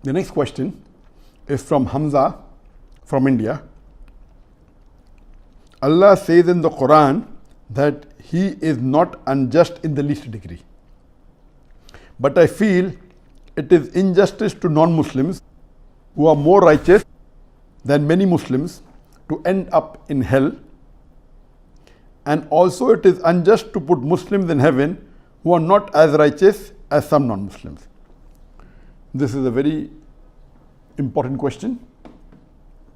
The next question is from Hamza from India. Allah says in the Quran that He is not unjust in the least degree. But I feel it is injustice to non-Muslims who are more righteous than many Muslims to end up in hell. And also it is unjust to put Muslims in heaven who are not as righteous as some non-Muslims. This is a very important question.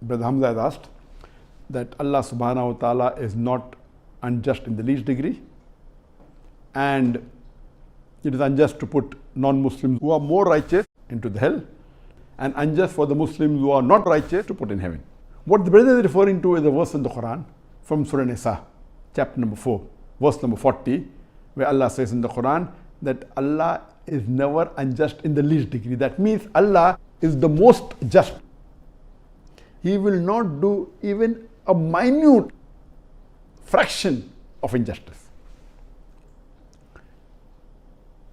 Brother Hamza has asked that Allah subhanahu wa ta'ala is not unjust in the least degree, and it is unjust to put non-Muslims who are more righteous into the hell, and unjust for the Muslims who are not righteous to put in heaven. What the brother is referring to is a verse in the Quran from Surah Nisa, chapter number 4, verse number 40, where Allah says in the Quran that Allah is never unjust in the least degree. That means Allah is the most just. He will not do even a minute fraction of injustice.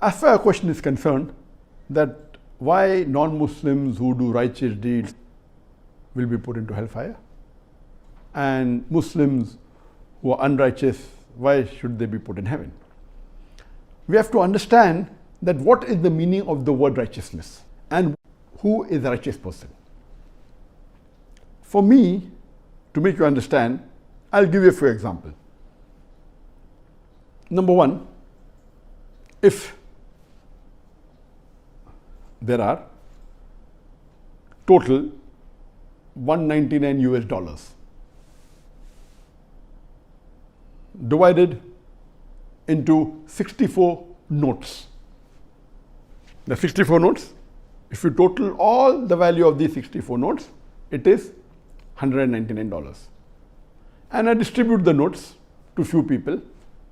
As far as a question is concerned that why non-Muslims who do righteous deeds will be put into hellfire, and Muslims who are unrighteous, why should they be put in heaven? We have to understand that what is the meaning of the word righteousness and who is a righteous person. For me, to make you understand, I'll give you a few examples. Number one, if there are total $199 divided into 64 notes. The 64 notes, if you total all the value of these 64 notes, it is $199. And I distribute the notes to few people.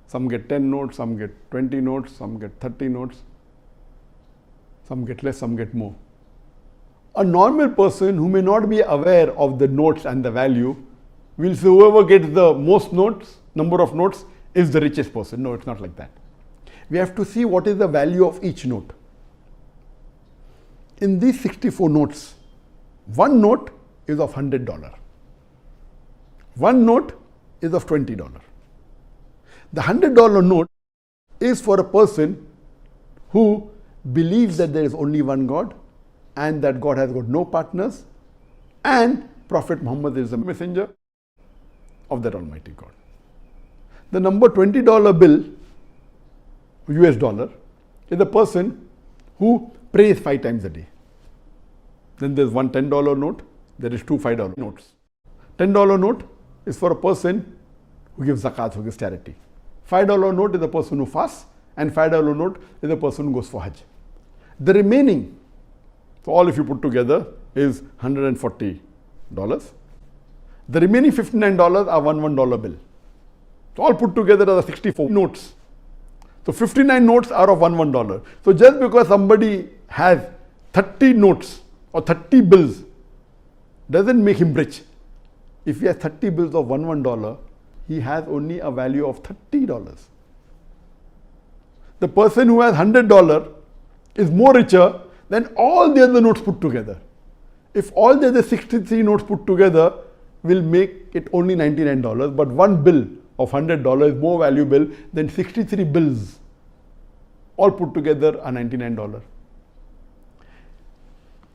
Some get 10 notes, some get 20 notes, some get 30 notes, some get less, some get more. A normal person who may not be aware of the notes and the value will say whoever gets the most notes, number of notes, is the richest person. No, it's not like that. We have to see what is the value of each note. In these 64 notes, one note is of $100. One note is of $20. The $100 note is for a person who believes that there is only one God and that God has got no partners, and Prophet Muhammad is the messenger of that Almighty God. The number $20 bill, US dollar, is a person who prays 5 times a day. Then there's one $10 note, there is two $5 notes. $10 note is for a person who gives zakat, who gives charity. $5 note is a person who fasts, and $5 note is a person who goes for Hajj. The remaining, so all if you put together, is $140. The remaining $59 are $1 bill. So all put together are 64 notes. So 59 notes are of $1. So just because somebody has 30 notes or 30 bills doesn't make him rich. If he has 30 bills of $1, he has only a value of $30. The person who has $100 is more richer than all the other notes put together. If all the other 63 notes put together will make it only $99, but one bill of $100 is more valuable than 63 bills all put together are $99.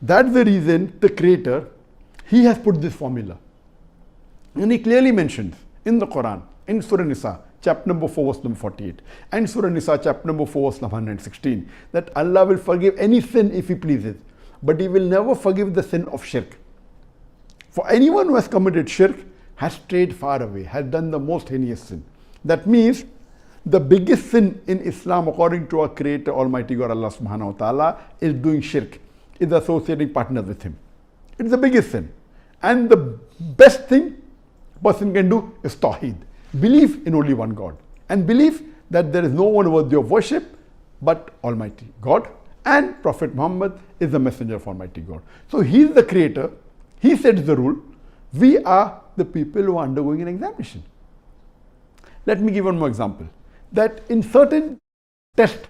That's the reason the Creator, He has put this formula. And He clearly mentions in the Quran, in Surah Nisa, chapter number 4, verse number 48, and Surah Nisa, chapter number 4, verse number 116, that Allah will forgive any sin if He pleases, but He will never forgive the sin of shirk. For anyone who has committed shirk has strayed far away, has done the most heinous sin. That means the biggest sin in Islam, according to our Creator, Almighty God, Allah subhanahu wa ta'ala, is doing shirk, is associating partners with Him. It's the biggest sin. And the best thing a person can do is tawheed, belief in only one God, and belief that there is no one worthy of worship but Almighty God, and Prophet Muhammad is the messenger of Almighty God. So He is the Creator, He sets the rule, we are the people who are undergoing an examination. Let me give one more example. That in certain tests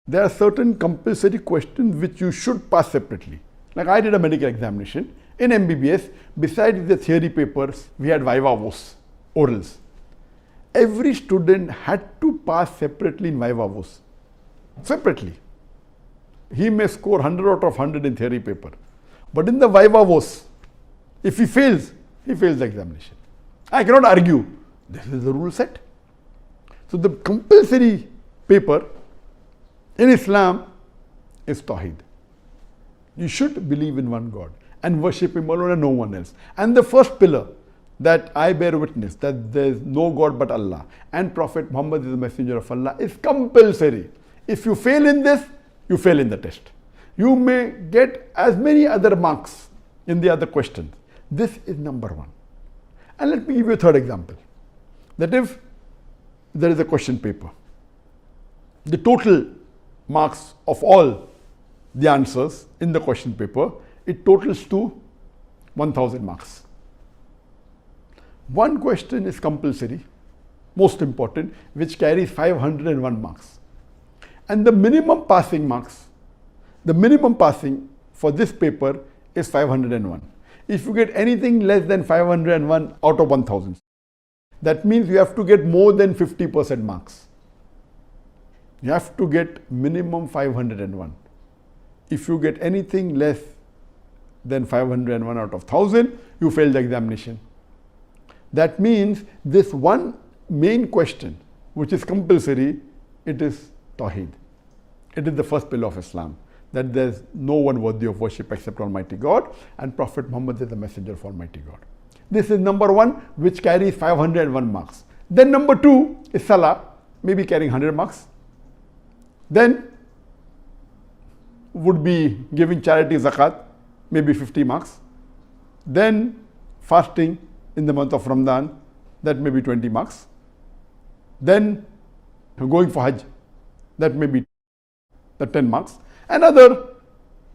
there are certain compulsory questions which you should pass separately. Like I did a medical examination in MBBS. Besides the theory papers, we had viva voce, orals. Every student had to pass separately in viva voce. Separately. He may score 100 out of 100 in theory paper. But in the viva voce, if he fails the examination. I cannot argue. This is the rule set. So the compulsory paper in Islam is Tawheed. You should believe in one God and worship Him alone and no one else. And the first pillar that I bear witness that there is no God but Allah and Prophet Muhammad is the messenger of Allah is compulsory. If you fail in this, you fail in the test. You may get as many other marks in the other questions. This is number one. And let me give you a third example. That if there is a question paper, the total marks of all the answers in the question paper, it totals to 1000 marks. One question is compulsory, most important, which carries 501 marks. And the minimum passing marks, the minimum passing for this paper is 501. If you get anything less than 501 out of 1000, that means you have to get more than 50% marks. You have to get minimum 501. If you get anything less than 501 out of 1000, you fail the examination. That means this one main question, which is compulsory, it is Tawheed. It is the first pillar of Islam, that there is no one worthy of worship except Almighty God, and Prophet Muhammad is the messenger of Almighty God. This is number one, which carries 501 marks. Then number two is Salah, maybe carrying 100 marks. Then would be giving charity zakat, maybe 50 marks. Then fasting in the month of Ramadan, that may be 20 marks. Then going for Hajj, that may be the 10 marks. Another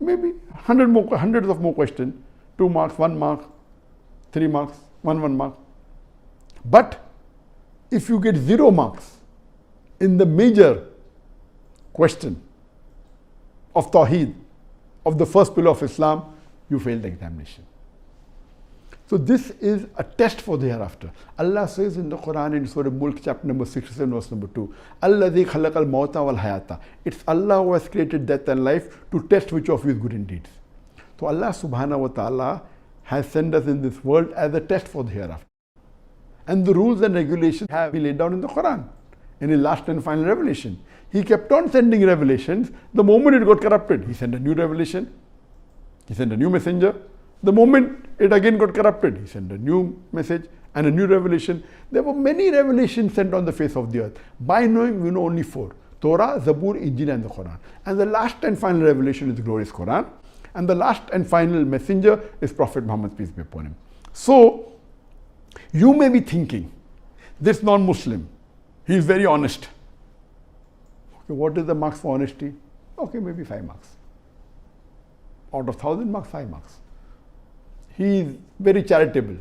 maybe hundreds of more questions, 2 marks, 1 mark, 3 marks, 1 mark. But if you get 0 marks in the major question of Tawheed, of the first pillar of Islam, you fail the examination. So this is a test for the hereafter. Allah says in the Quran in Surah Mulk chapter number 67 verse number 2, Alladhi khalaqal mawta wal hayata. It's Allah who has created death and life to test which of you is good in deeds. So Allah subhanahu wa ta'ala has sent us in this world as a test for the hereafter. And the rules and regulations have been laid down in the Quran, in His last and final revelation. He kept on sending revelations. The moment it got corrupted, He sent a new revelation. He sent a new messenger. The moment it again got corrupted, He sent a new message and a new revelation. There were many revelations sent on the face of the earth. By knowing, we know only 4. Torah, Zabur, Injil and the Quran. And the last and final revelation is the glorious Quran. And the last and final messenger is Prophet Muhammad, peace be upon him. So, you may be thinking, this non-Muslim, he is very honest. Okay, what is the marks for honesty? Okay, maybe 5 marks. Out of 1000 marks, 5 marks. He is very charitable.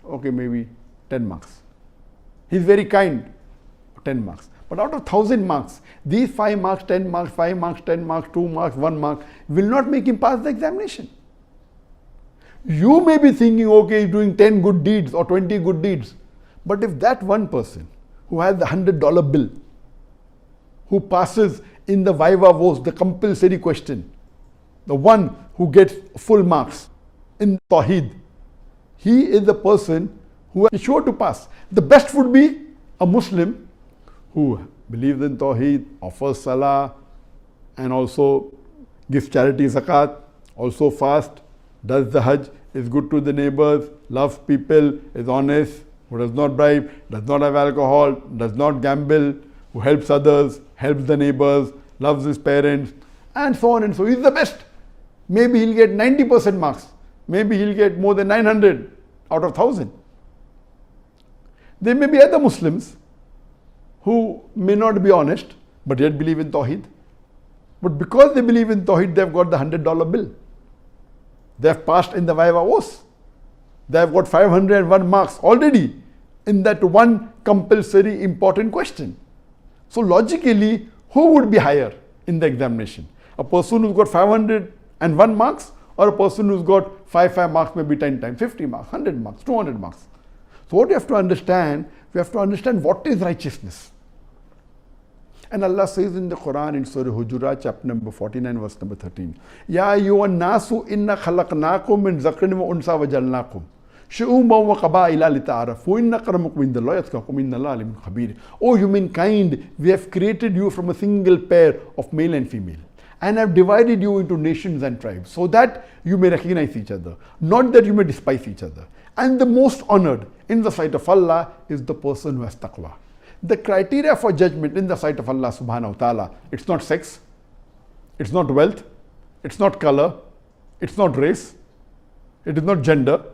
Okay, maybe 10 marks. He is very kind, 10 marks. But out of 1000 marks, these 5 marks, 10 marks, 5 marks, 10 marks, 2 marks, 1 mark will not make him pass the examination. You may be thinking, okay, he's doing 10 good deeds or 20 good deeds. But if that one person who has the $100 bill, who passes in the viva voce, the compulsory question, the one who gets full marks in Tawheed, he is the person who is sure to pass. The best would be a Muslim who believes in Tawheed, offers Salah, and also gives charity zakat, also fast, does the Hajj, is good to the neighbors, loves people, is honest, who does not bribe, does not have alcohol, does not gamble, who helps others, helps the neighbors, loves his parents, and so on and so. He's the best. Maybe he'll get 90% marks. Maybe he'll get more than 900 out of 1000. There may be other Muslims who may not be honest, but yet believe in Tawheed. But because they believe in Tawheed, they've got the $100 bill. They've passed in the viva voce. They've got 501 marks already in that one compulsory important question. So logically, who would be higher? in the examination. A person who's got 501 marks or a person who's got 5 marks maybe 10 times, 50 marks, 100 marks, 200 marks. So what you have to understand, we have to understand what is righteousness. And Allah says in the Quran in Surah Hujurat chapter number 49 verse number 13, Ya ayyuhan nasu inna khalaqnakum min zakarin wa unsa wa jalnakum shu'uban wa qaba'ila lita'arafu inna akramakum indallahi atqakum innallaha alimun khabir. O humankind, we have created you from a single pair of male and female and have divided you into nations and tribes so that you may recognize each other, not that you may despise each other. And the most honored in the sight of Allah is the person who has taqwa. The criteria for judgment in the sight of Allah subhanahu wa ta'ala, it's not sex, it's not wealth, it's not color, it's not race, it is not gender,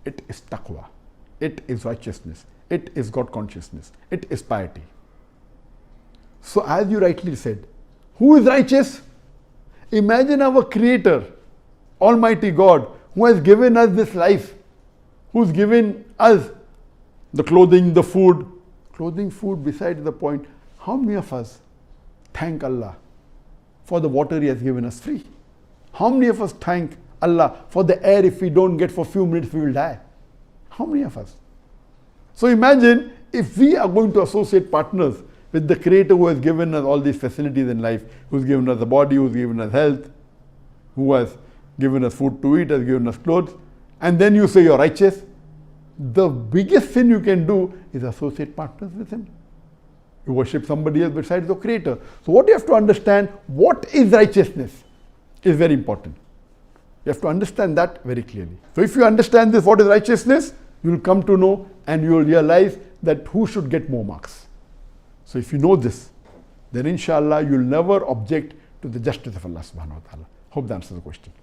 it is taqwa, it is righteousness, it is God consciousness, it is piety. So as you rightly said, who is righteous? Imagine our Creator, Almighty God, who has given us this life, who's given us the clothing, the food. Clothing, food, besides the point, how many of us thank Allah for the water He has given us free? How many of us thank Allah for the air if we don't get for a few minutes we will die? How many of us? So imagine if we are going to associate partners with the Creator who has given us all these facilities in life, who's given us the body, who's given us health, who has given us food to eat, has given us clothes, and then you say you're righteous. The biggest sin you can do is associate partners with Him. You worship somebody else besides the Creator. So what you have to understand, what is righteousness, is very important. You have to understand that very clearly. So if you understand this, what is righteousness, you will come to know and you will realize that who should get more marks. So if you know this, then inshallah you will never object to the justice of Allah subhanahu wa ta'ala. Hope that answers the question.